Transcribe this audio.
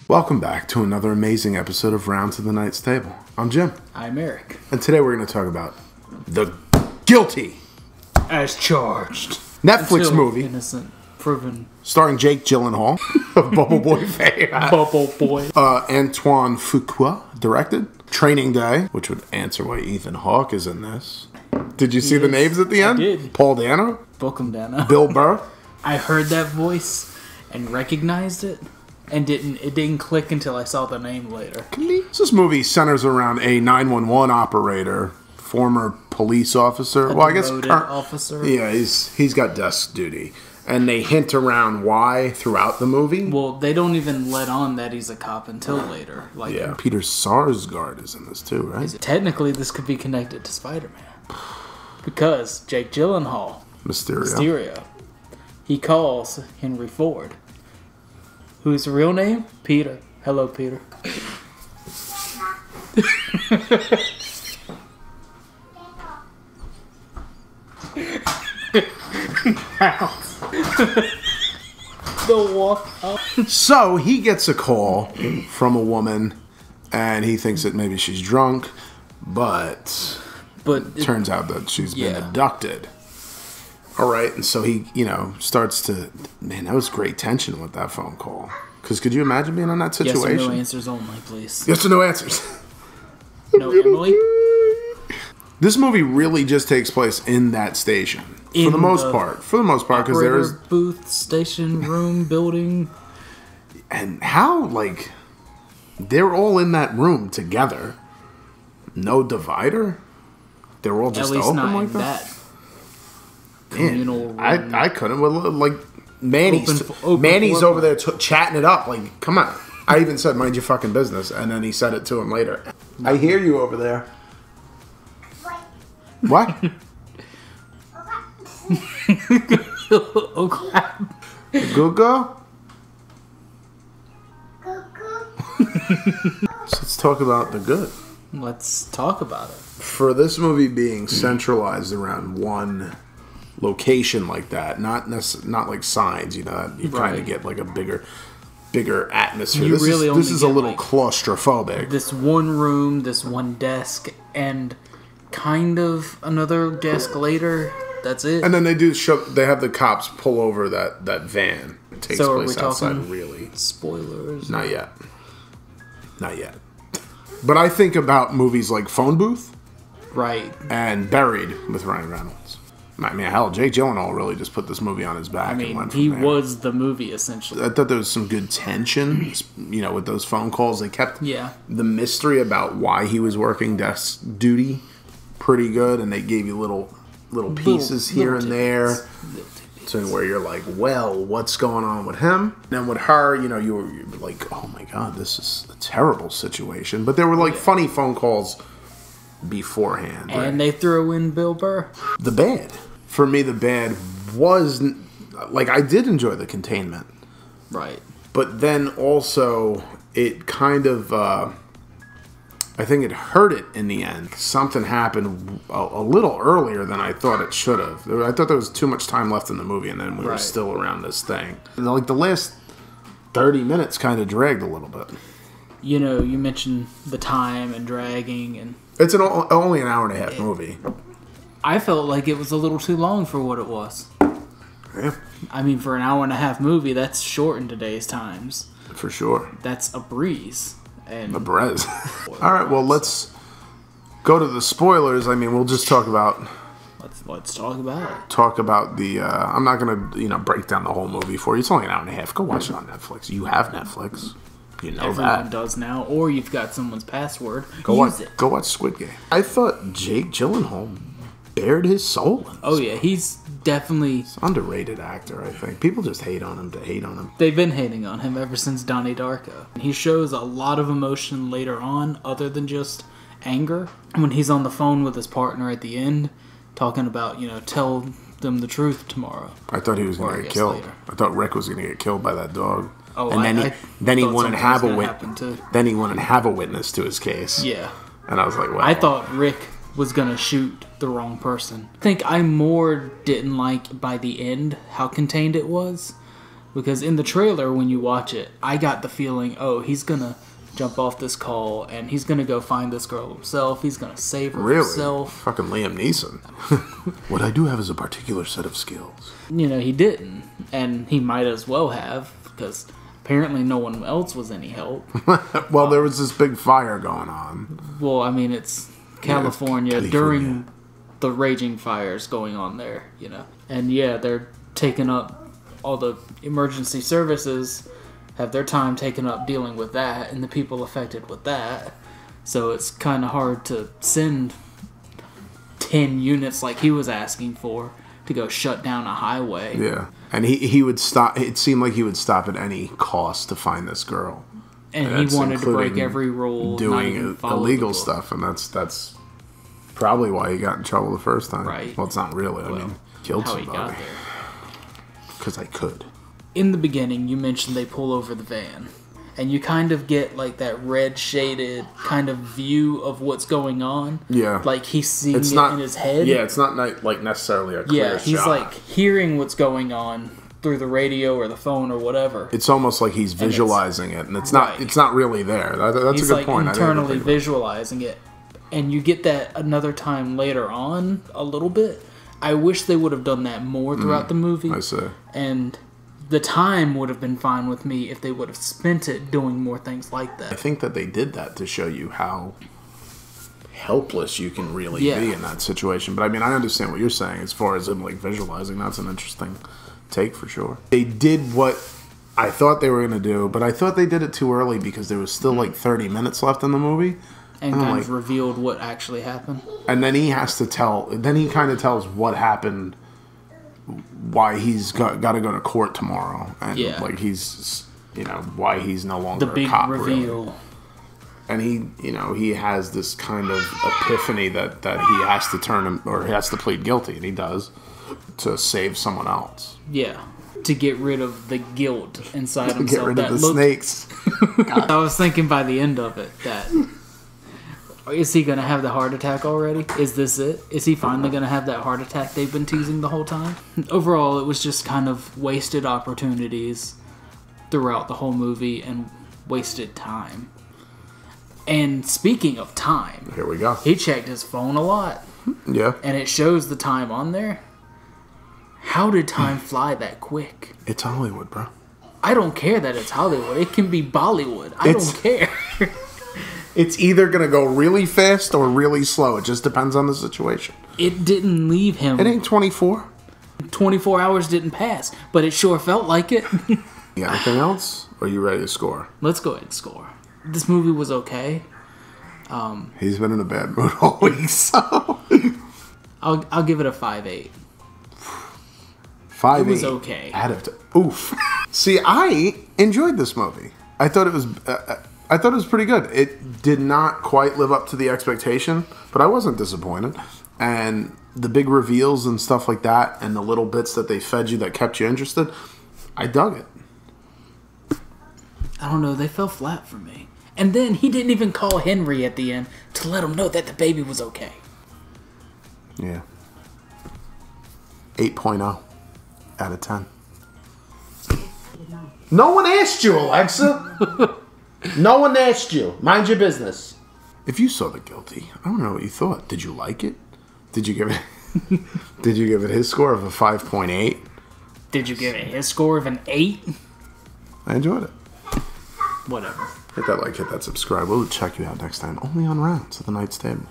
Welcome back to another amazing episode of Round to the Knight's Table. I'm Jim. I'm Eric. And today we're going to talk about The Guilty. As charged. Netflix Until movie. Innocent. Proven. Starring Jake Gyllenhaal of Bubble Boy fame. Bubble Boy. Antoine Fuqua directed. Training Day, which would answer why Ethan Hawke is in this. Did you see the names at the end? I did. Paul Dano. Book 'em down. Bill Burr. I heard that voice and recognized it. And it didn't click until I saw the name later. This movie centers around a 911 operator, former police officer. Well, I guess officer. Yeah, he's got desk duty, and they hint around why throughout the movie. Well, they don't even let on that he's a cop until later. Like, yeah, Peter Sarsgaard is in this too, right? Technically, this could be connected to Spider-Man because Jake Gyllenhaal, Mysterio, he calls Henry Ford. Whose real name? Peter. Hello, Peter. They'll walk up. So he gets a call from a woman, and he thinks that maybe she's drunk, but it turns out that she's been abducted. All right, and so he, starts to... Man, that was great tension with that phone call. Because could you imagine being in that situation? Yes or no answers only, please. Yes or no answers. No, Emily? This movie really just takes place in that station. For the most part. For the most part, because there is... booth, station, room, building. And how, they're all in that room together. No divider? They're all just open like that? Man, I couldn't. Manny's over there chatting it up. Like, come on. I even said, mind your fucking business. And then he said it to him later. I hear you over there. What? Oh, crap. Go? So let's talk about the good. Let's talk about it. For this movie being centralized around one location like that, not like Signs, you kind of get like a bigger atmosphere. This is a little claustrophobic. This one room, this one desk, and kind of another desk later. That's it. And then they have the cops pull over that van. It takes place outside, really. Spoilers? Not yet. But I think about movies like Phone Booth. Right. And Buried with Ryan Reynolds. I mean, hell, Jake Gyllenhaal really just put this movie on his back and went from there. He was the movie, essentially. I thought there was some good tension, with those phone calls. They kept the mystery about why he was working desk duty pretty good, and they gave you little pieces here and there. So where you're like, well, what's going on with him? And with her, you were like, oh my God, this is a terrible situation. But there were funny phone calls beforehand. And they threw in Bill Burr. The bad. For me, the bad was, I did enjoy the containment. Right. But then also, it kind of, I think it hurt it in the end. Something happened a little earlier than I thought it should have. I thought there was too much time left in the movie, and then we were still around this thing. And the last 30 minutes kind of dragged a little bit. You mentioned the time and dragging, and it's only an hour and a half movie. I felt like it was a little too long for what it was. Yeah. I mean, for an hour and a half movie, that's short in today's times. For sure. That's a breeze. And a breeze. All right, well, let's go to the spoilers. I mean, we'll just talk about... Let's talk about it. Talk about the... I'm not going to, break down the whole movie for you. It's only an hour and a half. Go watch it on Netflix. You have Netflix. Everyone does now, or you've got someone's password. Go watch Squid Game. I thought Jake Gyllenhaal bared his soul. Oh yeah, he's definitely he's an underrated actor. I think people just hate on him. They've been hating on him ever since Donnie Darko. He shows a lot of emotion later on, other than just anger. When he's on the phone with his partner at the end, talking about tell them the truth tomorrow. I thought he was going to get killed. Later. I thought Rick was going to get killed by that dog. Oh, and then he wouldn't have a witness. Then he wouldn't have a witness to his case. Yeah. And I was like, well. I thought Rick was gonna shoot the wrong person. I think I more didn't like by the end how contained it was. Because in the trailer, when you watch it, I got the feeling, oh, he's gonna jump off this call and he's gonna go find this girl himself. He's gonna save her himself. Fucking Liam Neeson. What I do have is a particular set of skills. You know, he didn't, and he might as well have, because apparently no one else was any help. Well, there was this big fire going on. Well, I mean, it's California, during the raging fires going on there, you know. And yeah, they're taking up, all the emergency services have their time taken up dealing with that and the people affected with that. So it's kind of hard to send 10 units like he was asking for to go shut down a highway. Yeah. And he would stop. It seemed like he would stop at any cost to find this girl. And he wanted to break every rule, doing illegal stuff, and that's probably why he got in trouble the first time. Right. Well, it's not really. I mean, killed somebody. How he got there. Because I could. In the beginning, you mentioned they pull over the van, and you kind of get like that red shaded kind of view of what's going on. Yeah. Like he's seeing it in his head. Yeah, it's not like necessarily a clear shot. Yeah, he's like hearing what's going on through the radio or the phone or whatever. It's almost like he's visualizing it, and it's not really there. That's he's a good point. He's like internally visualizing it. And you get that another time later on a little bit. I wish they would have done that more throughout the movie. I see. And the time would have been fine with me if they would have spent it doing more things like that. I think that they did that to show you how helpless you can really be in that situation. But I mean, I understand what you're saying as far as him like visualizing. That's an interesting take for sure. They did what I thought they were going to do, but I thought they did it too early because there was still like 30 minutes left in the movie. And kind of revealed what actually happened. And then he has to tell... Then he kind of tells what happened, why he's got to go to court tomorrow. And like he's... You know, why he's no longer a cop. The big reveal. Really. And he has this kind of epiphany that he has to turn him... Or he has to plead guilty, and he does, to save someone else. Yeah. To get rid of the guilt inside himself. To get rid of the snakes. I was thinking by the end of it that... Is he going to have the heart attack already? Is this it? Is he finally going to have that heart attack they've been teasing the whole time? Overall, it was just kind of wasted opportunities throughout the whole movie and wasted time. And speaking of time... Here we go. He checked his phone a lot. Yeah. And it shows the time on there. How did time fly that quick? It's Hollywood, bro. I don't care that it's Hollywood. It can be Bollywood. I don't care. It's either going to go really fast or really slow. It just depends on the situation. It didn't leave him. It ain't 24. 24 hours didn't pass, but it sure felt like it. You got anything else? Or are you ready to score? Let's go ahead and score. This movie was okay. He's been in a bad mood all week, so... I'll give it a 5.8. 5.8. It was okay. Oof. See, I enjoyed this movie. I thought it was pretty good. It did not quite live up to the expectation, but I wasn't disappointed. And the big reveals and stuff like that, and the little bits that they fed you that kept you interested, I dug it. I don't know, they fell flat for me. And then he didn't even call Henry at the end to let him know that the baby was okay. Yeah. 8.0 out of 10. No one asked you, Alexa. No one asked you. Mind your business. If you saw The Guilty, I don't know what you thought. Did you like it? Did you give it? Did you give it his score of a 5.8? Did you give it his score of an 8? I enjoyed it. Whatever. Hit that like, hit that subscribe. We'll check you out next time. Only on Rounds at the Night's Table.